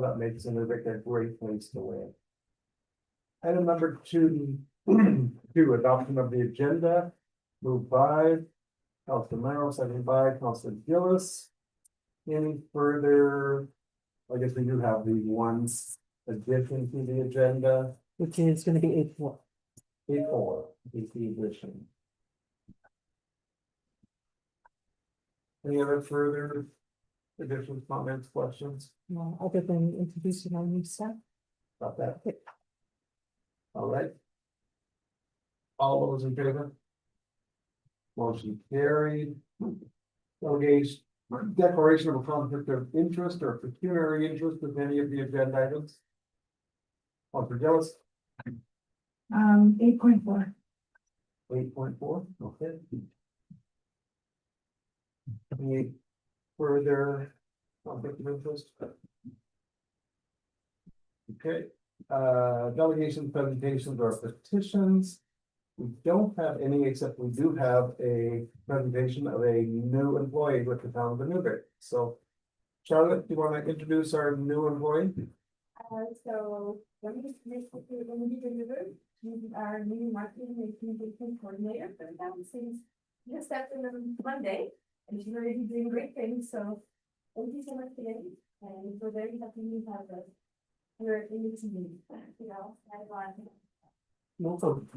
that makes Inuvik a great place to live. Item number two, adoption of the agenda, moved by Councilor Merrill, seconded by Councilor Gillis. Any further, I guess we do have the one addition to the agenda, which is going to be 8-4. 8-4 is the addition. Any other further additions, comments, questions Other than introducing our new staff. about that? All right. All those in favor? Motion carried. Delegation, declaration of a conflict of interest or pecuniary interest with any of the agenda items. Councilor Gillis, 8.4. 8.4, okay. Any further conflict of interest? Okay, delegation presentations or petitions. We don't have any, except we do have a presentation of a new employee with the town of Inuvik. So Charlotte, do you want to introduce our new employee? So let me just make quickly, let me give you the, she's our new marketing and communication coordinator for the town since just stepped in on Monday, and she's already doing great things. So thank you so much today, and we're very happy you have us. We're in the team, you know, Welcome.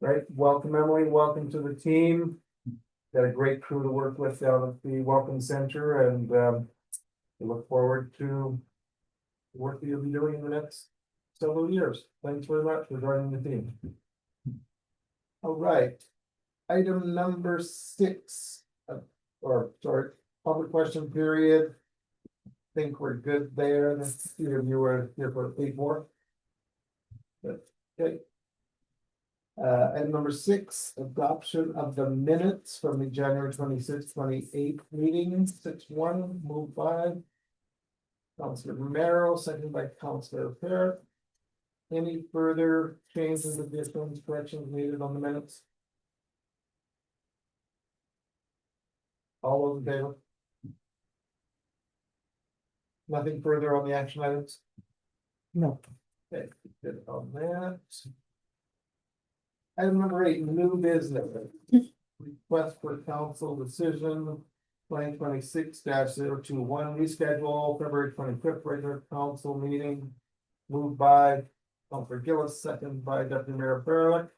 Right, welcome Emily, welcome to the team. Got a great crew to work with down at the Welcome Center, and we look forward to the work that you'll be doing in the next several years. Thanks very much for joining the team. All right, item number 6, or sorry, public question period. Think we're good there. The few of you are here for 8 more. Okay. Item number 6, adoption of the minutes from the January 26th, 28th meeting. 6-1, moved by Councilor Romero, seconded by Councilor Parrott. Any further changes, additions, corrections needed on the minutes? All those in favor? Nothing further on the action items? No. Okay, good on that. Item number 8, new business. Request for council decision 2026-021, reschedule February 25th regular council meeting. Moved by Councilor Gillis, second by Deputy Mayor Barlick.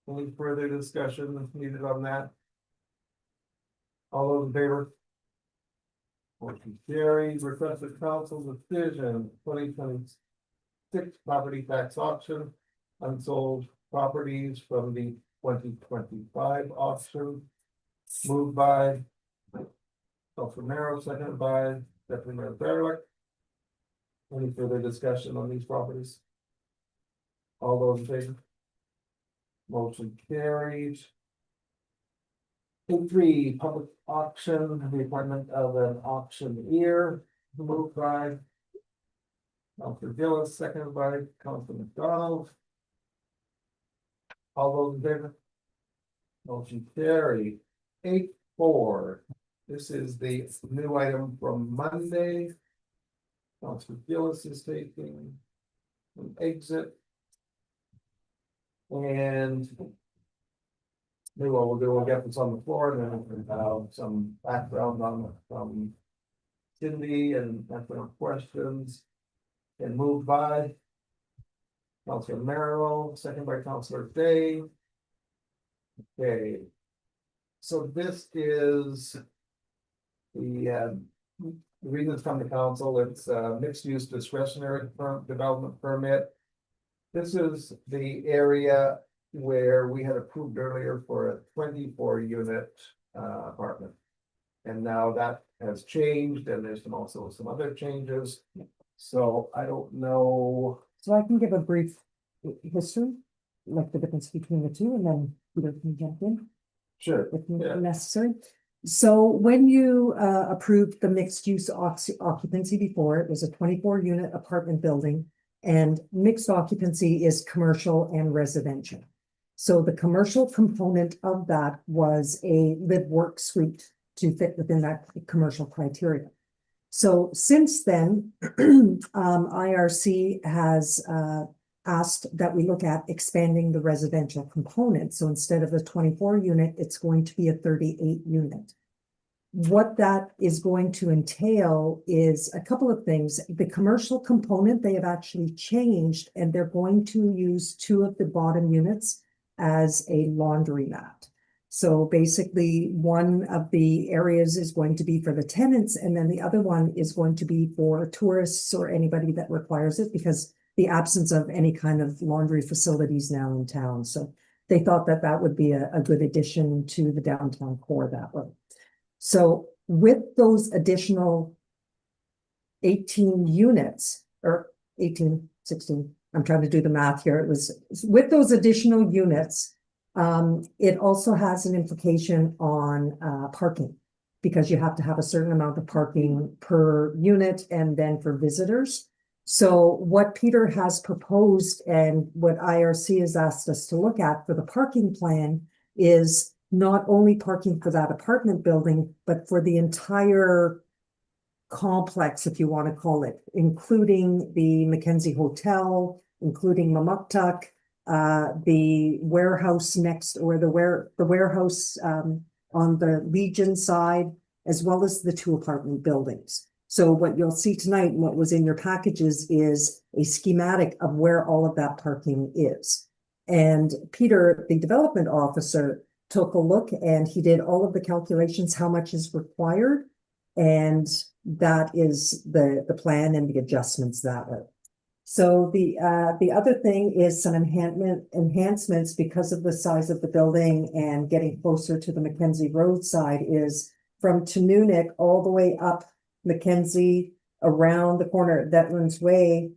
Any further discussion needed on that? All those in favor? Motion carried. Request for council decision 2026 property tax auction, unsold properties from the 2025 auction. Moved by Councilor Merrill, seconded by Deputy Mayor Barlick. Any further discussion on these properties? All those in favor? Motion carried. 8-3, public auction, the appointment of an auctioneer. Moved by Councilor Gillis, seconded by Councilor McDonald. All those in favor? Motion carried. 8-4. This is the new item from Monday. Councilor Gillis is taking an exit. And maybe what we'll do, we'll get this on the floor and then we'll have some background on from Cindy and answer questions. And moved by Councilor Merrill, second by Councilor Day. Okay. So this is the reason it's come to council. It's a mixed use discretionary development permit. This is the area where we had approved earlier for a 24-unit apartment. And now that has changed, and there's also some other changes. So I don't know. So I can give a brief history, like the difference between the two, and then Peter can jump in Sure. if Yeah. necessary. So when you approved the mixed use occupancy before, it was a 24-unit apartment building, and mixed occupancy is commercial and residential. So the commercial component of that was a live work suite to fit within that commercial criteria. So since then, IRC has asked that we look at expanding the residential component. So instead of the 24 unit, it's going to be a 38 unit. What that is going to entail is a couple of things. The commercial component, they have actually changed, and they're going to use 2 of the bottom units as a laundromat. So basically, one of the areas is going to be for the tenants, and then the other one is going to be for tourists or anybody that requires it, because the absence of any kind of laundry facilities now in town. So they thought that that would be a good addition to the downtown core that way. So with those additional 18 units, or 18, 16, I'm trying to do the math here. It was with those additional units, it also has an implication on parking, because you have to have a certain amount of parking per unit and then for visitors. So what Peter has proposed and what IRC has asked us to look at for the parking plan is not only parking for that apartment building, but for the entire complex, if you want to call it, including the Mackenzie Hotel, including Mamuktuk, the warehouse next, or the warehouse on the Legion side, as well as the 2 apartment buildings. So what you'll see tonight and what was in your packages is a schematic of where all of that parking is. And Peter, the development officer, took a look and he did all of the calculations, how much is required. And that is the plan and the adjustments that way. So the other thing is some enhancements because of the size of the building and getting closer to the Mackenzie Road side is from Inuvik all the way up Mackenzie around the corner at Veterans Way.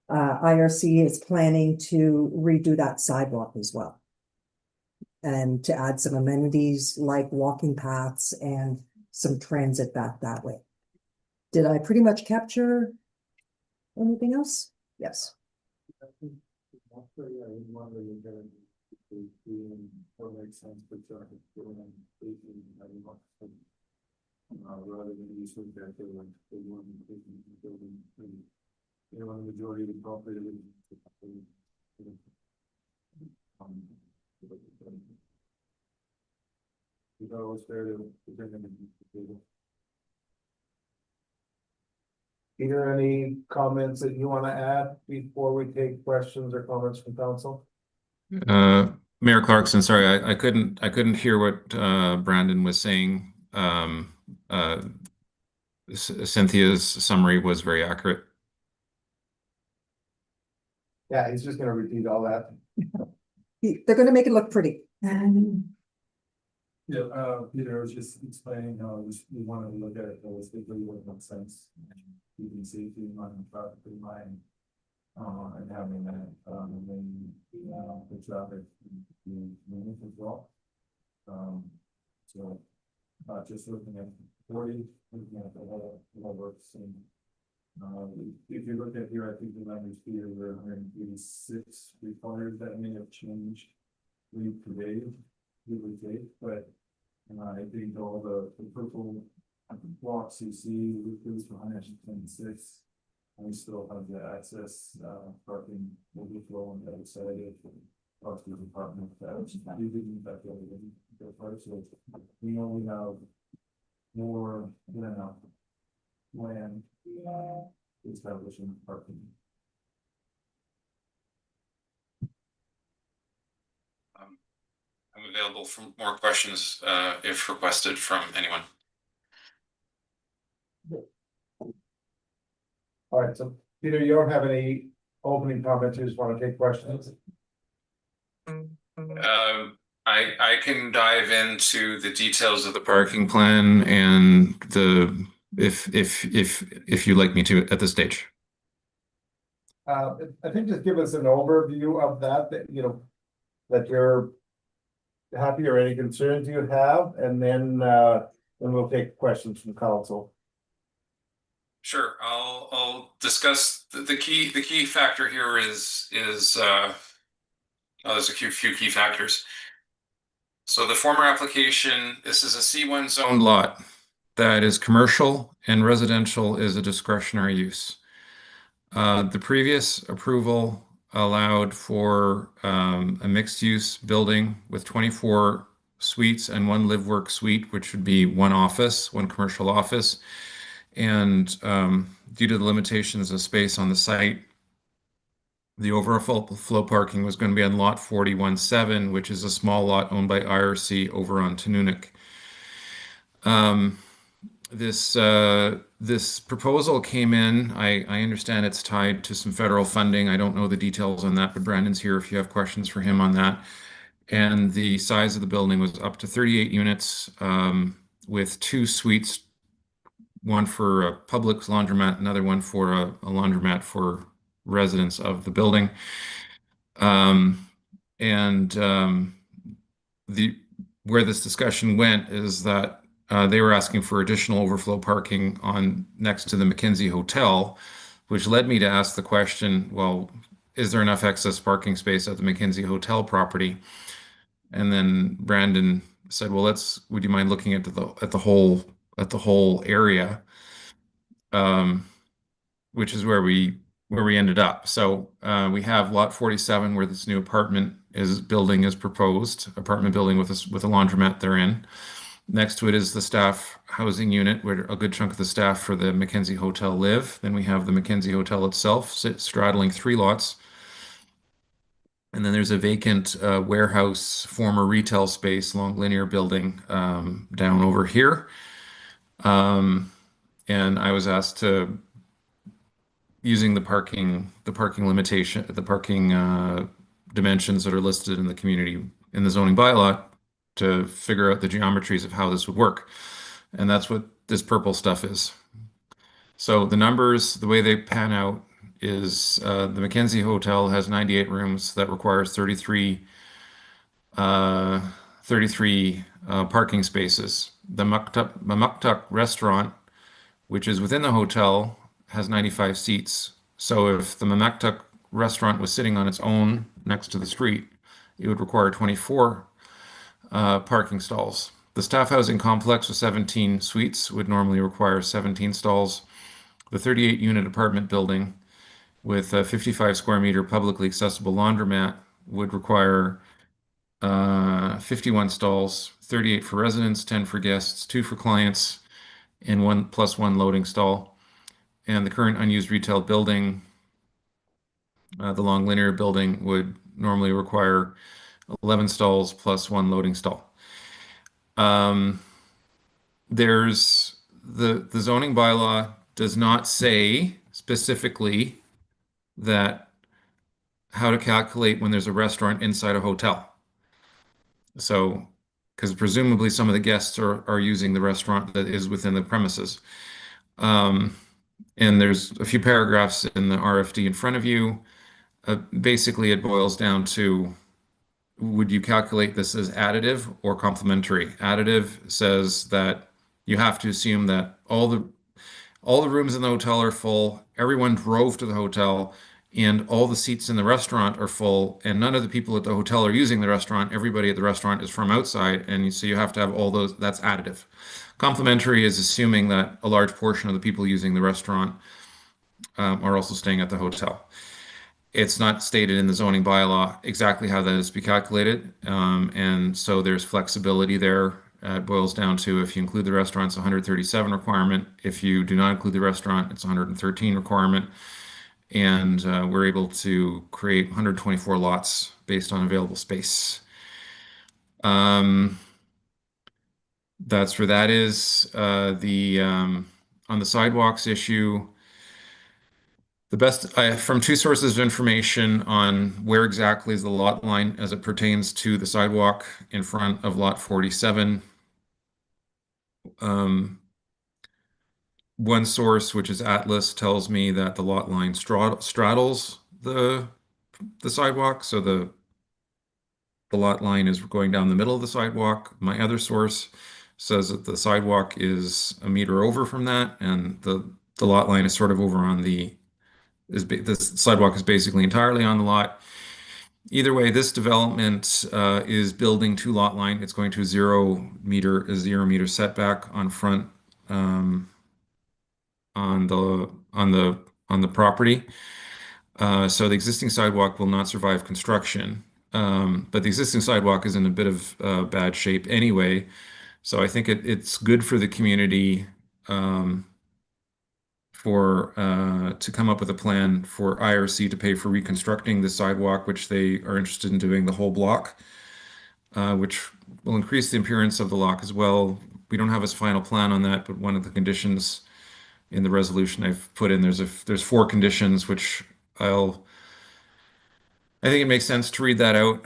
IRC is planning to redo that sidewalk as well, and to add some amenities like walking paths and some transit back that way. Did I pretty much capture anything else? Yes. Rather than use them back there like they want to building, you know, the majority of the property. You know, it's fair to bring them to the table. Peter, any comments that you want to add before we take questions or comments from council? Mayor Clarkson, sorry, I couldn't hear what Brandon was saying. Cynthia's summary was very accurate. Yeah, he's just gonna repeat all that. They're gonna make it look pretty. Yeah, Peter was just explaining how we wanted to look at it holistically, what makes sense. Keeping safety in mind, traffic in mind. And having that, and then, the traffic, the movement as well. So, not just looking at 40, looking at the whole works and. If you look at here, I think the language here, where 186 required, that may have changed. We today, give or take, but I think all the purple blocks you see, this for 126. We still have the access, parking overflow on the other side of the department. You didn't back everything so far, so we only have more than enough land establishing parking. I'm available for more questions if requested from anyone. All right, so Peter, you don't have any opening comments, you just want to take questions? I can dive into the details of the parking plan and the if you'd like me to at this stage. I think just give us an overview of that you know, that you're happy or any concerns you have, and then we'll take questions from council. Sure, I'll discuss the key factor here is there's a few key factors. So the former application, this is a C1 zoned lot. that is commercial and residential is a discretionary use. The previous approval allowed for a mixed-use building with 24 suites and one live-work suite, which would be one office, one commercial office. And due to the limitations of space on the site, the overflow parking was going to be on lot 41-7, which is a small lot owned by IRC over on Inuvik. This proposal came in. I understand it's tied to some federal funding. I don't know the details on that, but Brandon's here if you have questions for him on that. And the size of the building was up to 38 units with two suites, one for a public laundromat, another one for a laundromat for residents of the building. And the where this discussion went is that they were asking for additional overflow parking on next to the Mackenzie Hotel, which led me to ask the question, well, is there enough excess parking space at the Mackenzie Hotel property? And then Brandon said, well, would you mind looking at the whole area? Which is where we ended up. So we have lot 47 where this new building is proposed, apartment building with a laundromat therein. Next to it is the staff housing unit where a good chunk of the staff for the Mackenzie Hotel live. Then we have the Mackenzie Hotel itself straddling 3 lots. And then there's a vacant warehouse, former retail space, long linear building down over here. And I was asked to, using the parking limitation, the parking dimensions that are listed in the zoning bylaw, to figure out the geometries of how this would work. And that's what this purple stuff is. So the numbers, the way they pan out is the Mackenzie Hotel has 98 rooms. That requires 33 parking spaces. The Muktuk restaurant, which is within the hotel, has 95 seats. So if the Muktuk restaurant was sitting on its own next to the street, it would require 24 parking stalls. The staff housing complex with 17 suites would normally require 17 stalls. The 38-unit apartment building with a 55 square meter publicly accessible laundromat would require 51 stalls, 38 for residents, 10 for guests, 2 for clients, and 1+1 loading stall. And the current unused retail building, the long linear building, would normally require 11 stalls plus 1 loading stall. There's the zoning bylaw does not say specifically that how to calculate when there's a restaurant inside a hotel. So, because presumably some of the guests are using the restaurant that is within the premises. And there's a few paragraphs in the RFD in front of you. Basically, it boils down to, would you calculate this as additive or complementary? Additive says that you have to assume that all the rooms in the hotel are full, everyone drove to the hotel, and all the seats in the restaurant are full, and none of the people at the hotel are using the restaurant. Everybody at the restaurant is from outside, and so you have to have all those. That's additive. Complementary is assuming that a large portion of the people using the restaurant are also staying at the hotel. It's not stated in the zoning bylaw exactly how that is to be calculated, and so there's flexibility there. It boils down to, if you include the restaurant, it's 137 requirement. If you do not include the restaurant, it's 113 requirement. And we're able to create 124 lots based on available space. That's where that is. On the sidewalks issue, the best from 2 sources of information on where exactly is the lot line as it pertains to the sidewalk in front of lot 47. One source, which is Atlas, tells me that the lot line straddles the sidewalk, so the lot line is going down the middle of the sidewalk. My other source says that the sidewalk is a meter over from that, and the lot line is sort of over on the sidewalk is basically entirely on the lot. Either way, this development is building to lot line. It's going to a 0 meter setback on front on the property. So the existing sidewalk will not survive construction. But the existing sidewalk is in a bit of bad shape anyway. So I think it's good for the community to come up with a plan for IRC to pay for reconstructing the sidewalk, which they are interested in doing the whole block, which will increase the appearance of the lock as well. We don't have a final plan on that, but one of the conditions in the resolution I've put in, there's 4 conditions, which I think it makes sense to read that out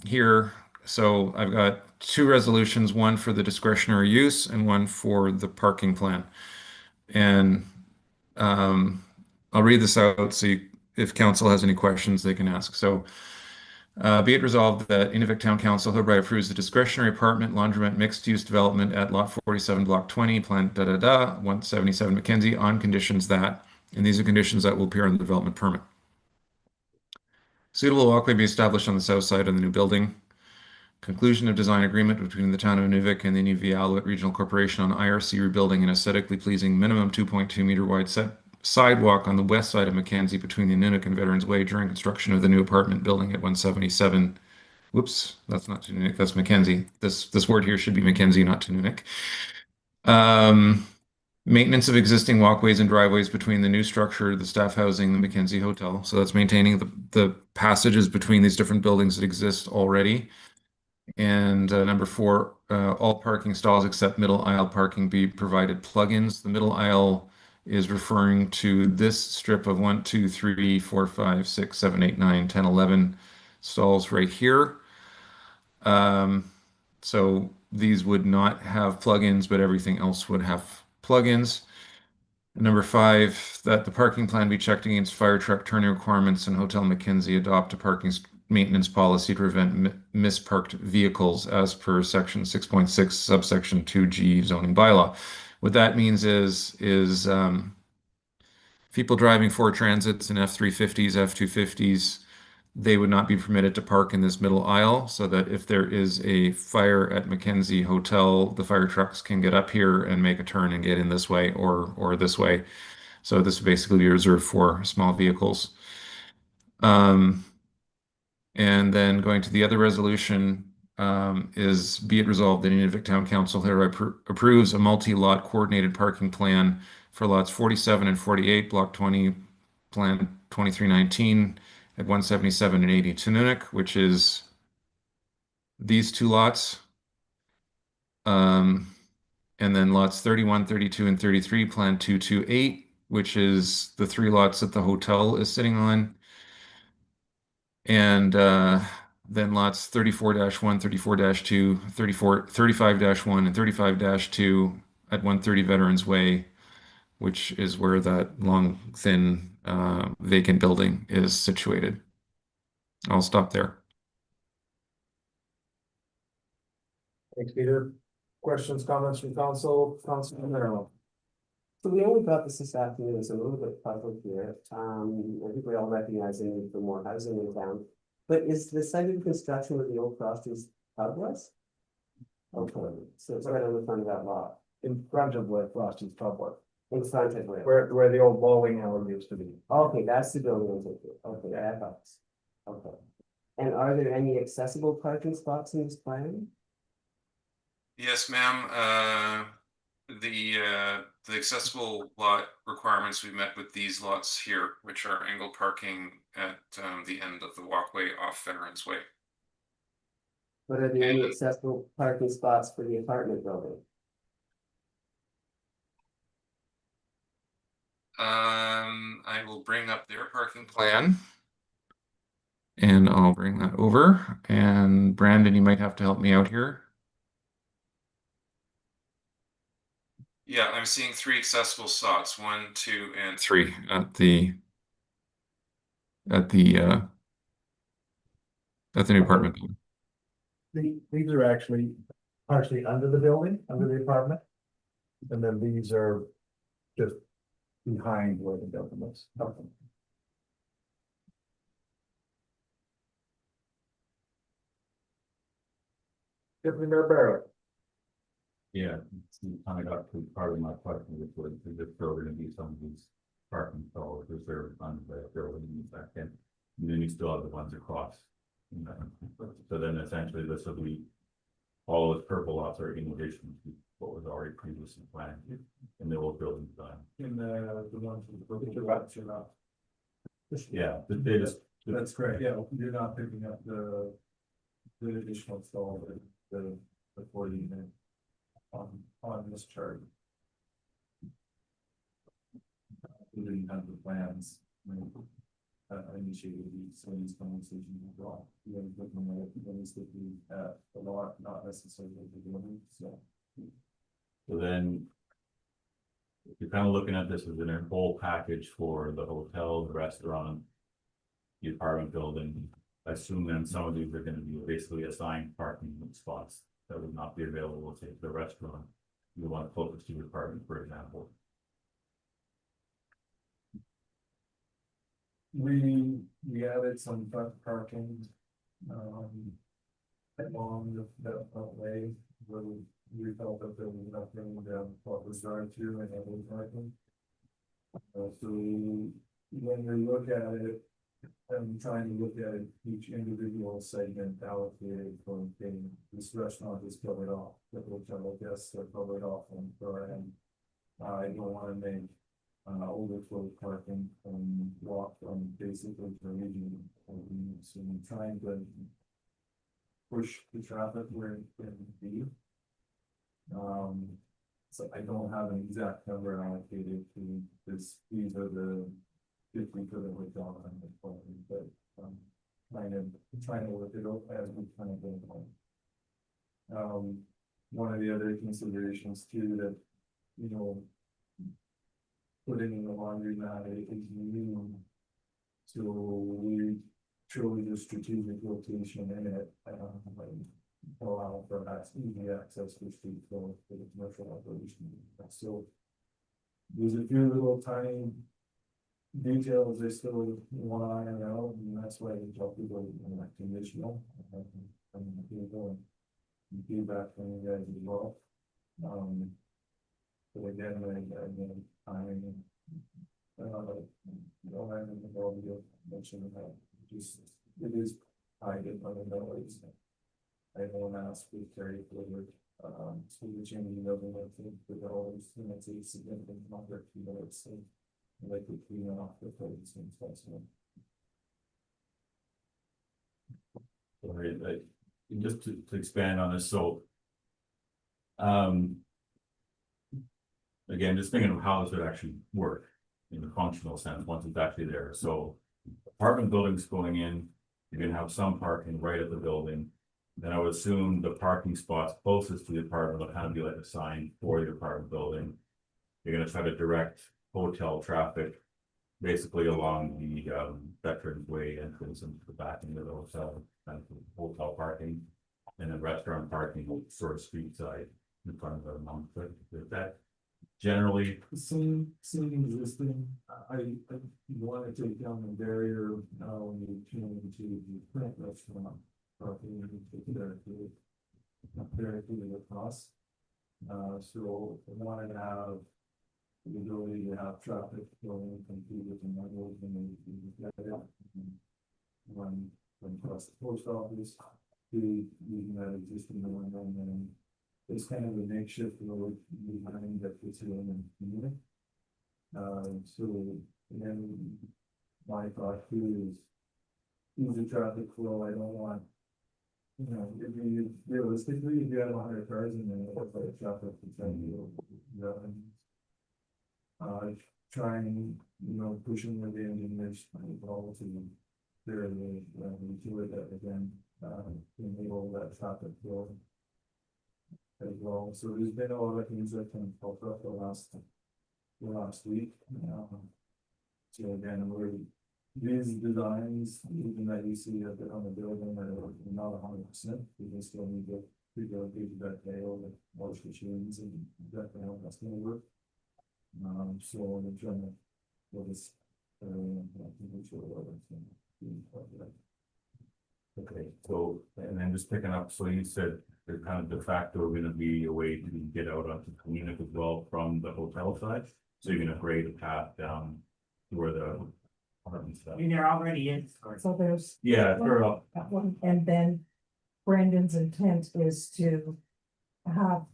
here. So I've got 2 resolutions, one for the discretionary use and one for the parking plan. And I'll read this out so if council has any questions, they can ask. So be it resolved that Inuvik Town Council hereby approves the discretionary apartment laundromat mixed-use development at Lot 47, Block 20, Plan 177 Mackenzie on conditions that, and these are conditions that will appear on the development permit. Suitable walkway be established on the south side of the new building. Conclusion of design agreement between the town of Inuvik and the Inuvik Alouette Regional Corporation on IRC rebuilding an aesthetically pleasing minimum 2.2-meter wide sidewalk on the west side of Mackenzie between the Inuvik and Veterans Way during construction of the new apartment building at 177. Whoops, that's not Inuvik, that's Mackenzie. This word here should be Mackenzie, not Inuvik. Maintenance of existing walkways and driveways between the new structure, the staff housing, the Mackenzie Hotel. So that's maintaining the passages between these different buildings that exist already. And number 4, all parking stalls except middle aisle parking be provided plugins. The middle aisle is referring to this strip of 1, 2, 3, 4, 5, 6, 7, 8, 9, 10, 11 stalls right here. So these would not have plugins, but everything else would have plugins. Number 5, that the parking plan be checked against fire truck turning requirements, and Hotel Mackenzie adopt a parking maintenance policy to prevent misparked vehicles as per section 6.6 subsection 2G zoning bylaw. What that means is people driving Ford Transits and F-350s, F-250s, they would not be permitted to park in this middle aisle, so that if there is a fire at Mackenzie Hotel, the fire trucks can get up here and make a turn and get in this way or this way. So this would basically be reserved for small vehicles. And then going to the other resolution, is be it resolved that Inuvik Town Council hereby approves a multi-lot coordinated parking plan for lots 47 and 48, Block 20, Plan 2319 at 177 and 80 Inuvik, which is these 2 lots. And then lots 31, 32, and 33, Plan 228, which is the 3 lots that the hotel is sitting on. And then lots 34-1, 34-2, 35-1, and 35-2 at 130 Veterans Way, which is where that long, thin, vacant building is situated. I'll stop there. Thanks, Peter. Questions, comments from council, Councilman Merrill? So we only got this afternoon, so a little bit puzzled here. I think we all recognize the need for more housing in town. But is the site of construction where the old Frosty's pub was? Okay, so it's right on the front of that lot, In front of where Frosty's Pub was, in front of where? where the old bowling alley used to be. Okay, that's the building I'm thinking. Okay, that helps. Okay. And are there any accessible parking spots in this plan? Yes, ma'am. The accessible lot requirements we met with these lots here, which are angled parking at the end of the walkway off Veterans Way. But are there any accessible parking spots for the apartment building? I will bring up their parking plan. And I'll bring that over. And Brandon, you might have to help me out here. Yeah, I'm seeing 3 accessible spots, 1, 2, and 3 at the new apartment building. These are actually partially under the building, under the apartment. And then these are just behind where the building is. Okay. Deputy Mayor Barrett. Yeah, you kind of got to part of my question, which was, is there still gonna be some of these parking stalls reserved under the building in the back end? And then you still have the ones across. you know. So then essentially this will be, all those purple lots are in addition to what was already previously planned in the old building design. In the ones with the rocks are not. Yeah, they just, That's correct, yeah, you're not picking up the additional stall, the 40 unit on this chart. We didn't have the plans. when, initiated these conversations as well. We were looking at things that we, a lot, not necessarily the building, so. so then. If you're kind of looking at this as a whole package for the hotel, the restaurant. The apartment building, I assume then some of these are gonna be basically assigned parking spots that would not be available to the restaurant. You want closest to your apartment, for example. We added some front parking. Along that way, where we felt that there was enough room down what was drive through and other parking. So when we look at it, I'm trying to look at each individual segment allocated for being, this restaurant is covered off, the hotel guests are covered off on our end. I don't wanna make overflow parking and walk from basically the region. So I'm trying to push the traffic where it can be. So I don't have an exact number allocated to this, these are the 50 for the hotel and the parking, but trying to work it out as we kind of go along. One of the other considerations too that, you know, putting in the laundromat is new. So we chose a strategic location in it, allow for easy access to street flow for the commercial operation. So there's a few little tiny details they still want to iron out, and that's why we talk about like conditional. People and feedback from you guys as well. But again, timing. No, I don't know if you mentioned that. Just it is tied in other noise. I don't ask with Terry forward. So the changing of the with all those things, it's a significant number of minutes. So like we clean off the codes and stuff. Right, just to expand on this, so. Again, just thinking of how this would actually work in the functional sense, once it's actually there, so. Apartment buildings going in, you're gonna have some parking right at the building. Then I would assume the parking spots closest to the apartment will kind of be like a sign for the apartment building. You're gonna try to direct hotel traffic. Basically along the Veterans Way entrance into the back end of the hotel, kind of hotel parking. And then restaurant parking sort of street side in front of the month, is that generally? Same existing, I want to take down the barrier, when you turn into the print restaurant. Parking, directly across. So I wanted to have the ability to have traffic flowing from two different levels and then when across the post office, using that existing one, and then it's kind of a makeshift road behind that fits in and unit. So then my thought too is use the traffic flow. I don't want, you know, if you realistically, if you have 100 cars in there, that's like a traffic potential. Trying, you know, pushing with the engineers, all to clear the to it that again, enable that traffic flow as well. So there's been a lot of things that can pop up the last week. So again, these designs, even that you see up there on the building, are not 100%. We can still need to figure out that tail, the wash machines, and exactly how that's going to work. So we're trying to what is Okay, so, and then just picking up, so you said They're kind of de facto gonna be a way to get out onto Inuvik as well from the hotel side. So you're gonna grade a path down to where the apartment stuff. They're already in. So there's Yeah, sure, I'll- that one, and then Brandon's intent is to have.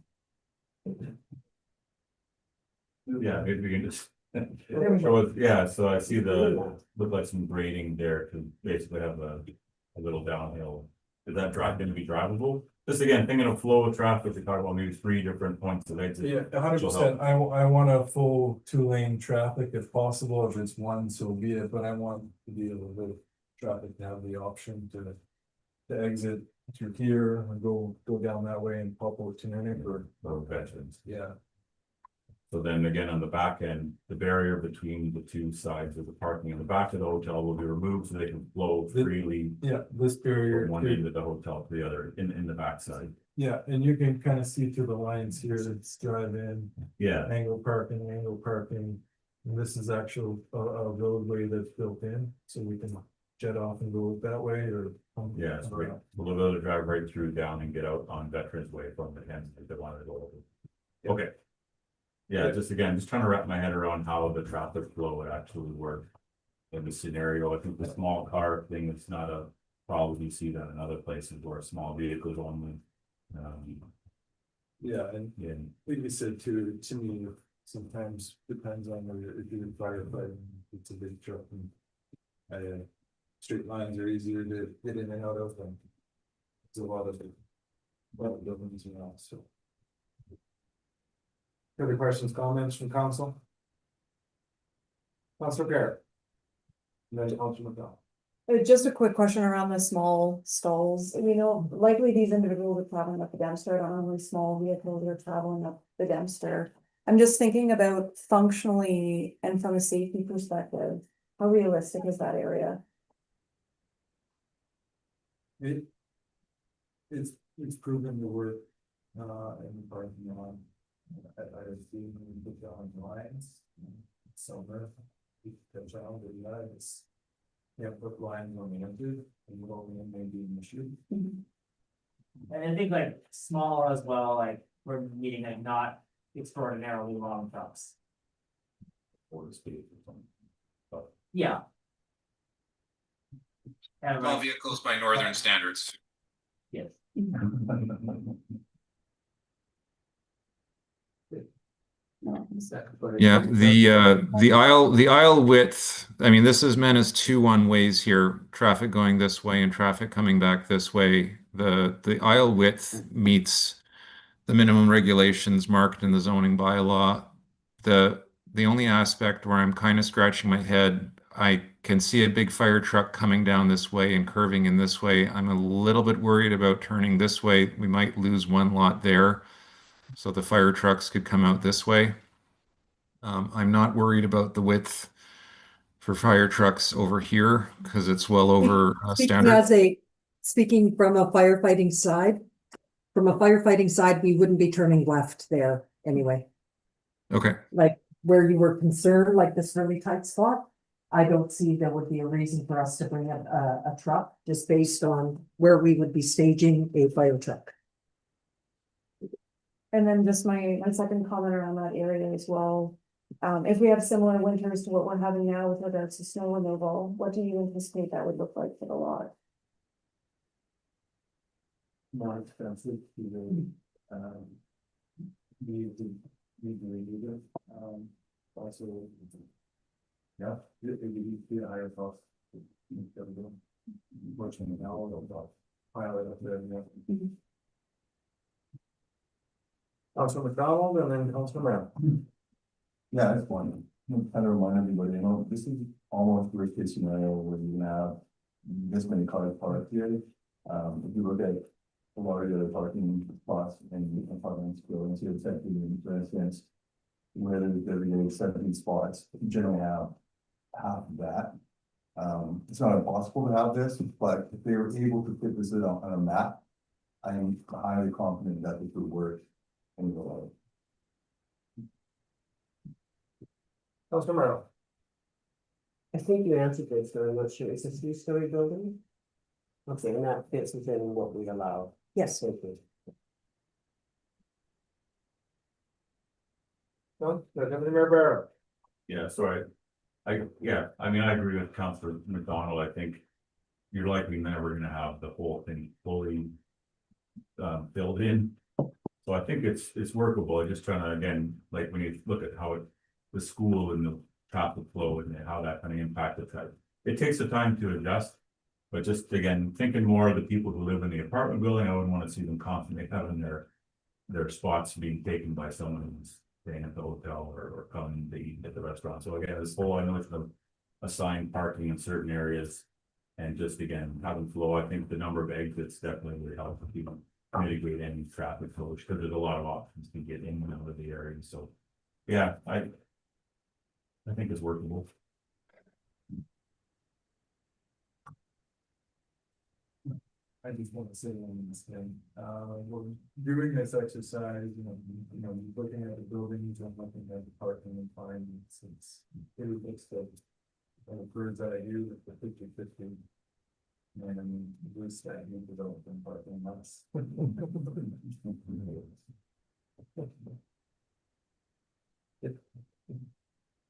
yeah, maybe we can just. There we show it. Yeah, so I see look like some grading there to basically have a little downhill. Is that drive gonna be drivable? Just again, thinking of flow of traffic, we talk about maybe 3 different points of exit. Yeah, 100%. I want a full 2-lane traffic if possible. If it's one, so be it, but I want to be able to traffic to have the option to exit through here and go down that way and pop out to Inuvik or, Veterans. yeah. So then again, on the back end, the barrier between the two sides of the parking in the back of the hotel will be removed so they can flow freely Yeah, this barrier. from one end of the hotel to the other in the backside. Yeah, and you can kind of see through the lines here, it's drive in, Yeah, angle parking. And this is actual a roadway that's built in, so we can jet off and go that way or. yeah, so we'll be able to drive right through down and get out on Veterans Way from the end if they wanted to go over. Okay. Yeah, just again, just trying to wrap my head around how the traffic flow would actually work. In the scenario, I think the small car thing is not a problem. You see that in other places where small vehicles only. Yeah, and Yeah, like you said too, to me, sometimes depends on whether if you're firefighting, it's a big truck and. Straight lines are easier to get in and out of them. There's a lot of buildings around, so. Further questions, comments from council? Councilor Garrett. And then Councilor McDonald. Just a quick question around the small stalls, likely these individuals are traveling up the Dempster, I don't know, small vehicles are traveling up the Dempster. I'm just thinking about functionally and from a safety perspective, how realistic is that area? It's proven to work, in the parking lot. I've seen them put down lines, summer, the child, it's. Yeah, put lines on the end, and we'll maybe an issue. And I think like smaller as well, like we're meeting like not extraordinarily long trucks. or speed or something. Yeah. And Small like, vehicles by northern standards. yes. Yeah, the aisle width, I mean, this is meant as 2 one-ways here, traffic going this way and traffic coming back this way. The aisle width meets the minimum regulations marked in the zoning bylaw. The only aspect where I'm kind of scratching my head, I can see a big fire truck coming down this way and curving in this way. I'm a little bit worried about turning this way. We might lose one lot there. So the fire trucks could come out this way. I'm not worried about the width for fire trucks over here because it's well over standard. Speaking from a firefighting side, we wouldn't be turning left there anyway. Okay, Like where you were concerned, like this really tight spot. I don't see there would be a reason for us to bring a truck just based on where we would be staging a fire truck. And then just my second comment around that area as well. If we have similar winters to what we're having now with regards to snow removal, what do you anticipate that would look like for the lot? More expensive, either, need to either, also. Yeah, it would be a higher cost. Fortunately, now we'll pile it up there, yeah. Councilor McDonald and then Councilor Brown. Yeah, that's one. Kind of remind everybody, this is almost worst case scenario where you have this many cars parked here. If you look at a lot of the other parking spots in apartments, buildings here, technically, for instance, where there's getting 17 spots, you generally have half of that. It's not impossible to have this, but if they were able to put this on a map, I am highly confident that it would work in the way. Councilor Merrill. I think you answered this, but I'm not sure, it's a 3-story building? Okay, and that fits within what we allow. Yes, Thank you. No, Deputy Mayor Barrett. Yeah, so yeah, I mean, I agree with Councilor McDonald, I think you're likely never gonna have the whole thing fully filled in. So I think it's workable, just trying to, again, like when you look at how the school and the traffic flow and how that kind of impacted that. It takes the time to adjust, but just again, thinking more of the people who live in the apartment building, I wouldn't want to see them constantly having their spots being taken by someone who's staying at the hotel or coming to eat at the restaurant. So again, this whole, I know it's the assigned parking in certain areas. And just again, having flow, I think the number of exits definitely would help if you mitigate any traffic flow, because there's a lot of options to get in and out of the area. So, yeah, I think it's workable. I just want to say one this thing, we're doing this exercise, looking at the buildings and looking at the parking and findings, it's really looks good. And the birds that I use at the 50/50. And we start new development parking lots.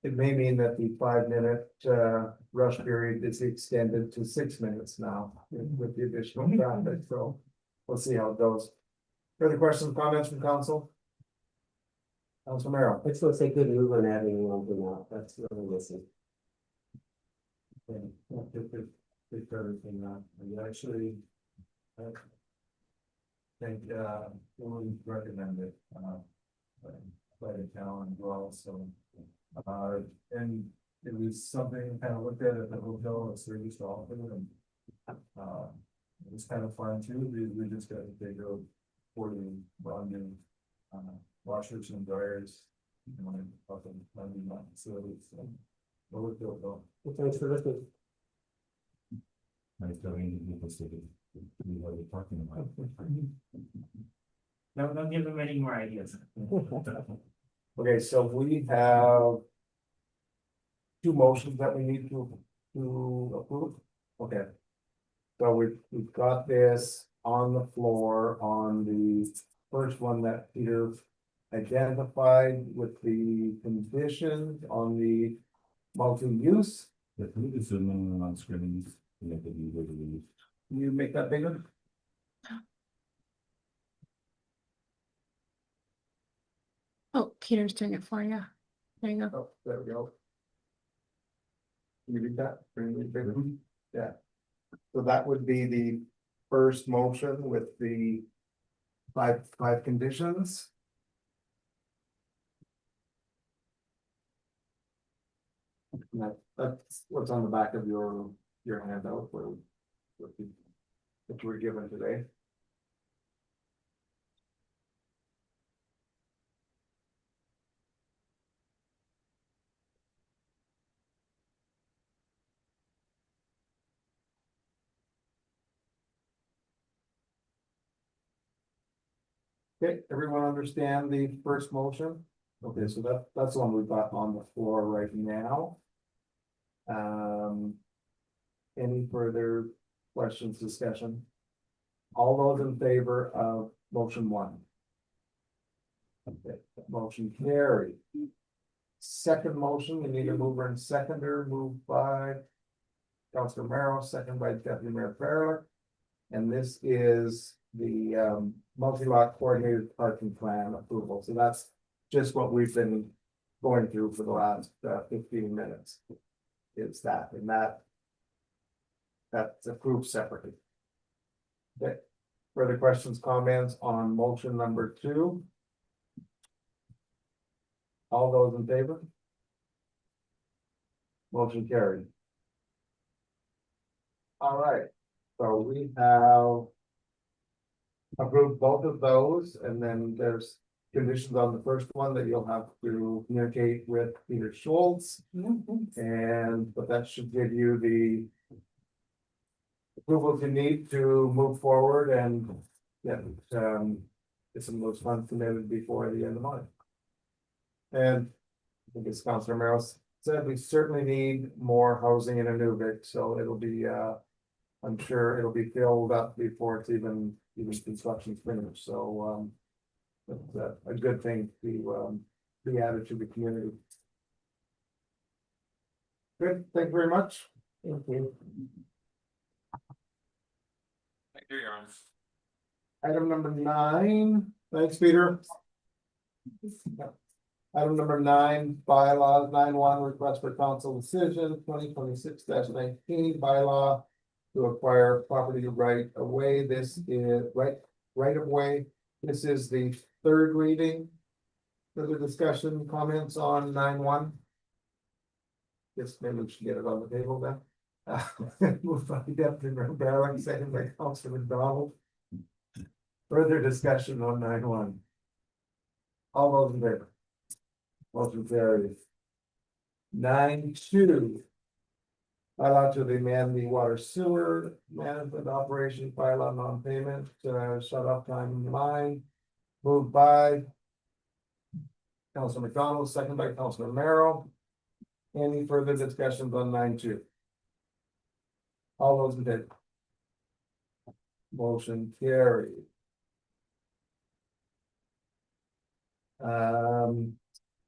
It may mean that the 5 minute rush period is extended to 6 minutes now with the additional traffic, so we'll see how it goes. Further questions, comments from council? Council Merrill. I just want to say good move on adding one to now, that's really missing. Big everything that, and actually. I think, we recommend it, by the town as well, so. And it was something kind of looked at the hotel, a service to offer them. It was kind of fun too, we just got to take out 40 brand washers and dryers. Up in London, facilities, so. Well, we feel though. Well, thanks for listening. I don't need people to be what you're talking about. No, don't give them any more ideas. Okay, so we have two motions that we need to approve. Okay. So we've got this on the floor on the first one that Peter identified with the conditions on the multi-use. The food is on screens. Can you make that bigger? Oh, Peter's doing it for you. There you go. Oh, there we go. Can you read that? Bring it bigger? Yeah. So that would be the first motion with the five conditions. That's what's on the back of your handout where what you were given today. Okay, everyone understand the first motion? Okay, so that's the one we've got on the floor right now. Any further questions, discussion? All those in favor of motion one? Okay, motion carried. Second motion, we need a mover and seconder, moved by Councilor Merrill, second by Deputy Mayor Farrell. And this is the multi-lot coordinated parking plan approval. So that's just what we've been going through for the last 15 minutes. It's that, and that's approved separately. Okay, further questions, comments on motion number two? All those in favor? Motion carried. All right, so we have approved both of those, and then there's conditions on the first one that you'll have to communicate with Peter Schultz. But that should give you the approvals you need to move forward and get some of those funds committed before the end of the month. And I think as Councilor Merrill said, we certainly need more housing in Inuvik, so it'll be I'm sure it'll be filled up before it's even construction's finished, so it's a good thing to be added to the community. Good, thank you very much. Thank you. Thank you, Your Honor. Item number 9, thanks, Peter. Item number 9, bylaws 9.1, request for council decision 2026-19 bylaw to acquire property right of way. This is right of way. This is the third reading. Further discussion, comments on 9.1? Guess maybe we should get it on the table then. Moved by Deputy Barron, second by Councilor McDonald. Further discussion on 9.1. All those in favor? Motion carries. 9.2. Bylaw to amend the water sewer management operation bylaw non-payment, shut off time line. Moved by Councilor McDonald, second by Councilor Merrill. Any further discussions on 9.2? All those in favor? Motion carried.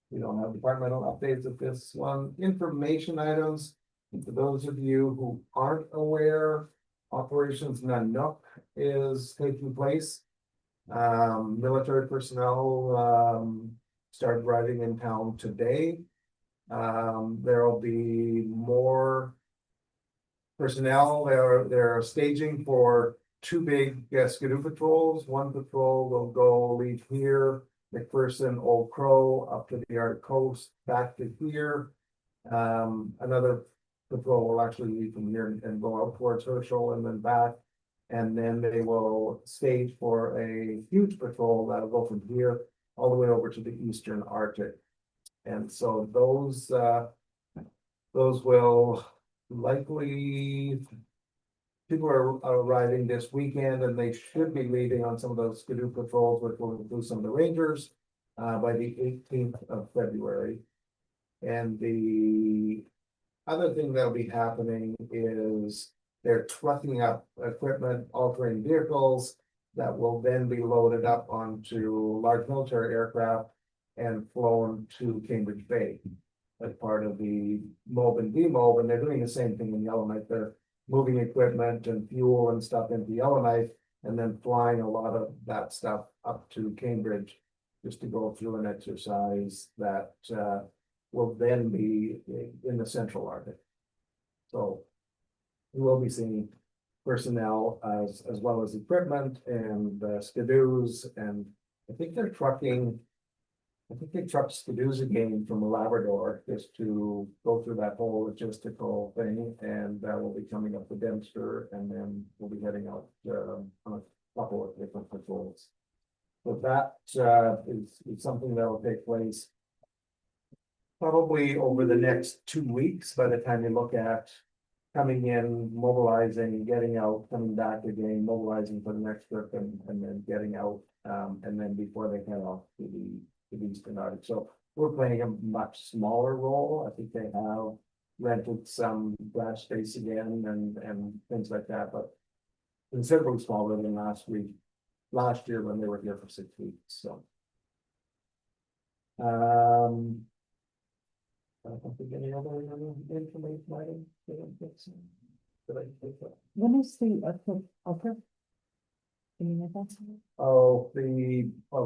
We don't have departmental updates of this one. Information items. For those of you who aren't aware, Operations Nanook is taking place. Military personnel started arriving in town today. There'll be more personnel. They're staging for 2 big Skidoo patrols. One patrol will go leave here, McPherson, Old Crow, up to the Arctic coast, back to here. Another patrol will actually leave from here and go out towards Herschel and then back. And then they will stage for a huge patrol that'll go from here all the way over to the Eastern Arctic. And so those will likely, people are arriving this weekend and they should be leaving on some of those Skidoo patrols, which will include some of the Rangers, by the 18th of February. And the other thing that'll be happening is they're trucking up equipment, altering vehicles that will then be loaded up onto large military aircraft and flown to Cambridge Bay as part of the MOB and DMOB, and they're doing the same thing in Yellowknife. They're moving equipment and fuel and stuff into Yellowknife and then flying a lot of that stuff up to Cambridge just to go through an exercise that will then be in the Central Arctic. So we will be seeing personnel as well as equipment and Skidoos, and I think they're trucking. I think they trucked Skidoos again from Labrador just to go through that whole logistical thing, and we'll be coming up to Dempster, and then we'll be heading out on a couple of different patrols. So that is something that will take place probably over the next 2 weeks. By the time you look at coming in, mobilizing, getting out, coming back again, mobilizing for the next trip, and then getting out, and then before they head off to the Eastern Arctic. So we're playing a much smaller role. I think they have rented some glass space again and things like that, but considerably smaller than last year when they were here for 6 weeks. So I don't think any other information items. Did I take that? When is the Ultra? Oh,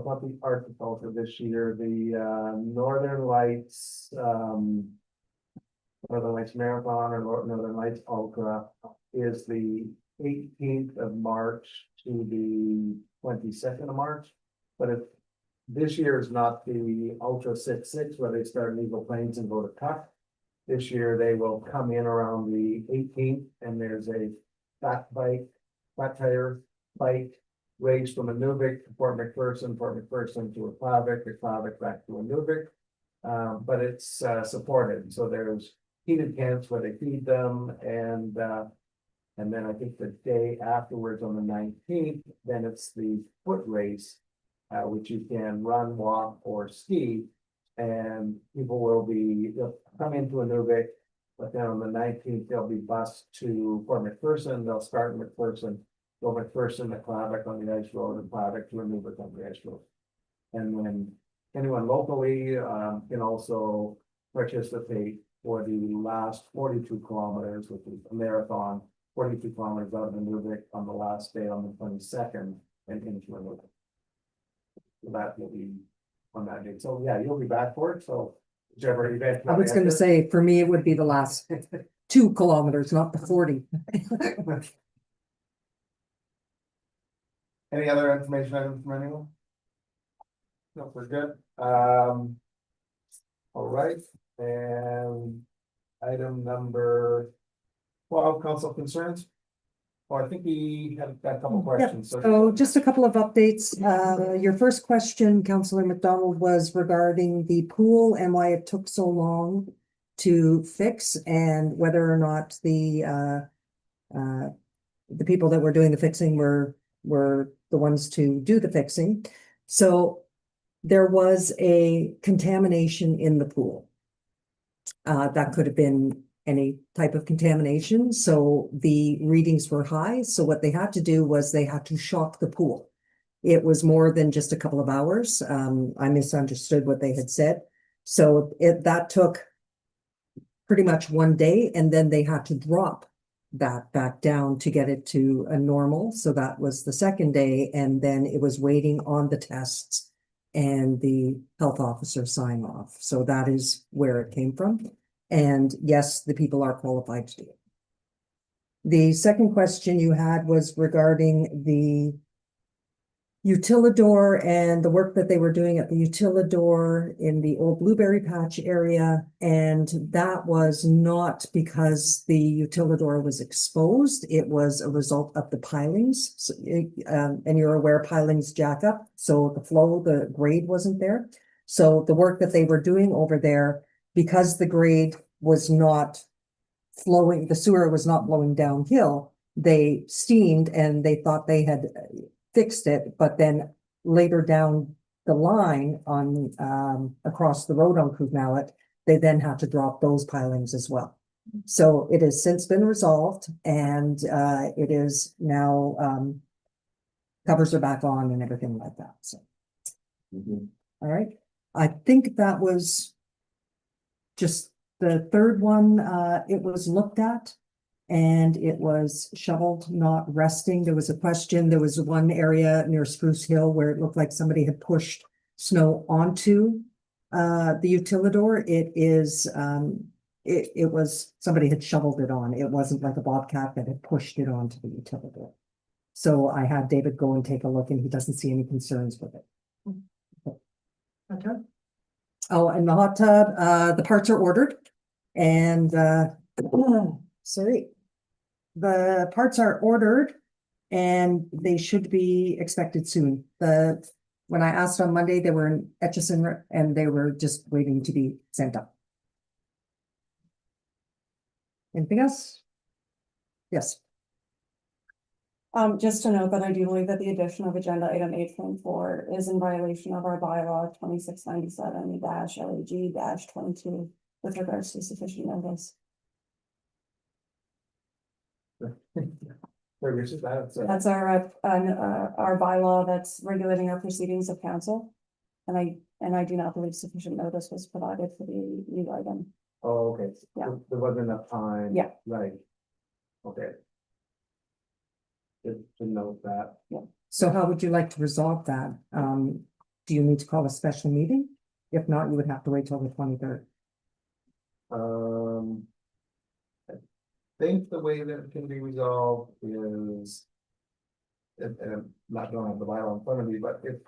not the Arctic Ultra this year, the Northern Lights, Northern Lights Marathon or Northern Lights Ultra is the 18th of March to the 22nd of March. But if this year is not the Ultra 6.6 where they start in Eagle Plains and go to Tuck. This year they will come in around the 18th, and there's a fat tire bike race from Inuvik to Fort McPherson to Aklavik back to Inuvik. But it's supported, so there's heated camps where they feed them, and then I think the day afterwards on the 19th, then it's the foot race, which you can run, walk, or ski, and they'll come into Inuvik, but then on the 19th they'll be bused to Fort McPherson. They'll start in McPherson, go McPherson to Aklavik on the ice road, and Aklavik to Inuvik on the ice road, and then anyone locally, can also participate for the last 42 kilometers, which is a marathon, 42 kilometers out of Inuvik on the last day on the 22nd and into Inuvik. So that will be on that day. So yeah, you'll be back for it. So whichever event. I was gonna say, for me, it would be the last 2 kilometers, not the 40. Any other information items from anyone? No, we're good. All right, and item number 12, council concerns. Well, I think we have got a couple questions. So just a couple of updates. Your first question, Councillor McDonald, was regarding the pool and why it took so long to fix, and whether or not the people that were doing the fixing were the ones to do the fixing. So there was a contamination in the pool. That could have been any type of contamination, so the readings were high. So what they had to do was they had to shock the pool. It was more than just a couple of hours. I misunderstood what they had said. So that took pretty much one day, and then they had to drop that back down to get it to a normal. So that was the second day, and then it was waiting on the tests and the health officer sign off. So that is where it came from. And yes, the people are qualified to do it. The second question you had was regarding the utilidor and the work that they were doing at the utilidor in the old blueberry patch area. And that was not because the utilidor was exposed. It was a result of the pilings. So, and you're aware pilings jack up. So the flow, the grade wasn't there. So the work that they were doing over there, because the grade was not flowing, the sewer was not flowing downhill, they steamed and they thought they had fixed it, but then later down the line on across the road on Krug Mallet, they then had to drop those pilings as well. So it has since been resolved, and it is now covers are back on and everything like that. So all right, I think that was just the third one. It was looked at and it was shoveled, not resting. There was a question. There was one area near Spruce Hill where it looked like somebody had pushed snow onto the utilidor. It is it was somebody had shoveled it on. It wasn't like a bobcat that had pushed it onto the utilidor. So I had David go and take a look, and he doesn't see any concerns with it. Okay. Oh, and the hot tub, the parts are ordered, and sorry. The parts are ordered and they should be expected soon. When I asked on Monday, they were in Etchison and they were just waiting to be sent up. Anything else? Yes. Just to note that I do believe that the addition of agenda item 8.4 is in violation of our bylaw 2697-LEG-22 with regards to sufficient notice. That's our bylaw that's regulating our proceedings of council. And I do not believe sufficient notice was provided for the new item. Oh, okay. Yeah. There wasn't enough time. Yeah. Right. Okay. Good to note that. Yeah. So how would you like to resolve that? Do you need to call a special meeting? If not, you would have to wait till the 23rd. I think the way that it can be resolved is, and I'm not going to have the bylaw in front of me, but if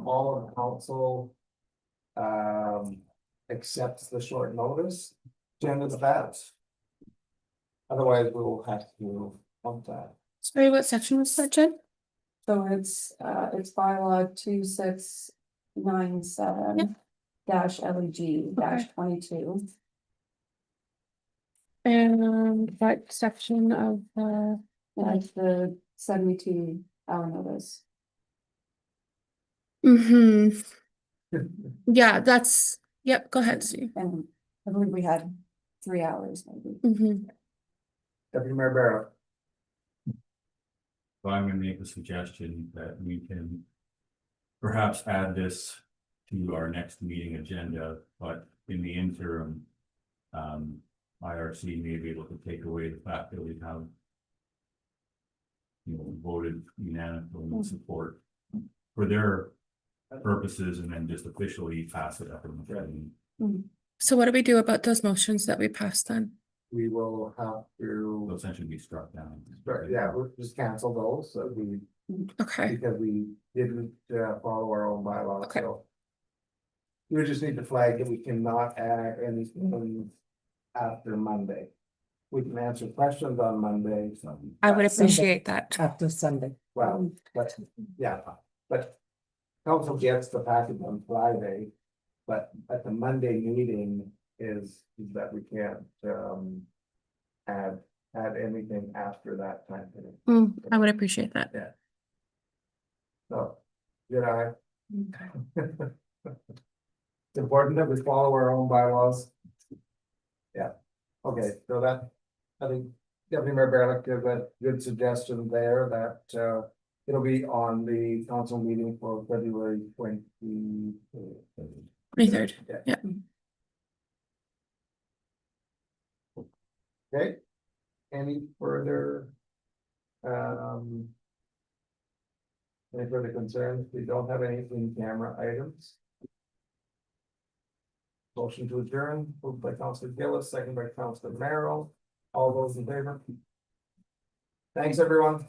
all of the council accepts the short notice, agenda the that. Otherwise, we will have to bump that. Sorry, what section was that, Jen? So it's bylaw 2697 -LEG-22. And what section of And it's the 72-hour notice. yeah, that's, yep, go ahead, Steve. And I believe we had 3 hours maybe. Deputy Mayor Barrow. So I'm gonna make a suggestion that we can perhaps add this to our next meeting agenda, but in the interim, IRC may be able to take away the fact that we have, you know, voted unanimously in support for their purposes, and then just officially pass it up in the So what do we do about those motions that we passed then? We will have will to, essentially be struck down. yeah, we'll just cancel those, so Okay, because we didn't follow our own bylaws, Okay. so. We just need to flag that we cannot add anything after Monday. We can answer questions on Monday, I would Sunday. appreciate that. After Sunday. well, but, yeah, but. Council gets the package on Friday, but at the Monday meeting is that we can't, add anything after that time. I would appreciate that. So, did I? It's important that we follow our own bylaws. Yeah, okay, so that, I think Deputy Mayor Barlick gave a good suggestion there that, it'll be on the council meeting for February 23rd. Yeah. Yeah. Okay, any further? Any further concerns? We don't have any in-camera items. Motion to adjourn, moved by Councilor Gillis, second by Councilor Merrill. All those in favor? Thanks, everyone.